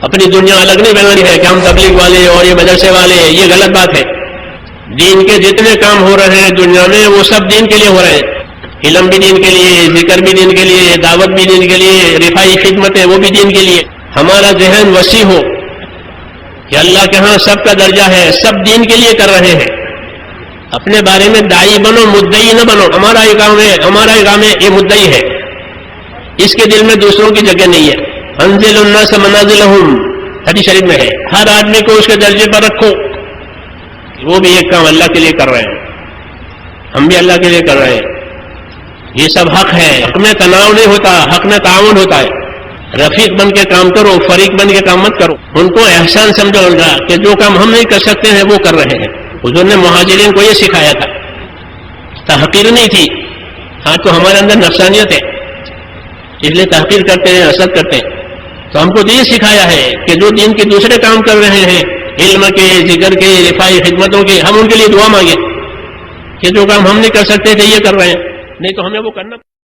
اپنی دنیا الگ نہیں بنانی ہے کہ ہم تبلیغ والے اور یہ مدرسے والے، یہ غلط بات ہے. دین کے جتنے کام ہو رہے ہیں دنیا میں وہ سب دین کے لیے ہو رہے ہیں. علم بھی دین کے لیے، ذکر بھی دین کے لیے، دعوت بھی دین کے لیے، رفاعی خدمت ہے وہ بھی دین کے لیے. ہمارا ذہن وسیع ہو کہ اللہ کے ہاں سب کا درجہ ہے، سب دین کے لیے کر رہے ہیں. اپنے بارے میں داعی بنو، مدعی نہ بنو. ہمارا یہ کام ہے، یہ مدعی ہے، اس کے دل میں دوسروں کی جگہ نہیں ہے. انزل الناس منازلہم، حدیث شریف میں ہے. ہر آدمی کو اس کے درجے پر رکھو. وہ بھی ایک کام اللہ کے لیے کر رہے ہیں، ہم بھی اللہ کے لیے کر رہے ہیں. یہ سب حق ہے. حق میں تناؤ نہیں ہوتا، حق میں تعاون ہوتا ہے. رفیق بن کے کام کرو، فریق بن کے کام مت کرو. ان کو احسان سمجھو ان کا کہ جو کام ہم نہیں کر سکتے ہیں وہ کر رہے ہیں. حضور نے مہاجرین کو یہ سکھایا تھا. تحقیر نہیں تھی. آج تو ہمارے اندر نفسانیت ہے، اس لیے تحقیر کرتے ہیں، حسد کرتے ہیں. تو ہم کو تو یہ سکھایا ہے کہ جو دین کے دوسرے کام کر رہے ہیں، علم کے، ذکر کے، رفاعی خدمتوں کے، ہم ان کے لیے دعا مانگیں کہ جو کام ہم نہیں کر سکتے تھے یہ کر رہے ہیں، نہیں تو ہمیں وہ کرنا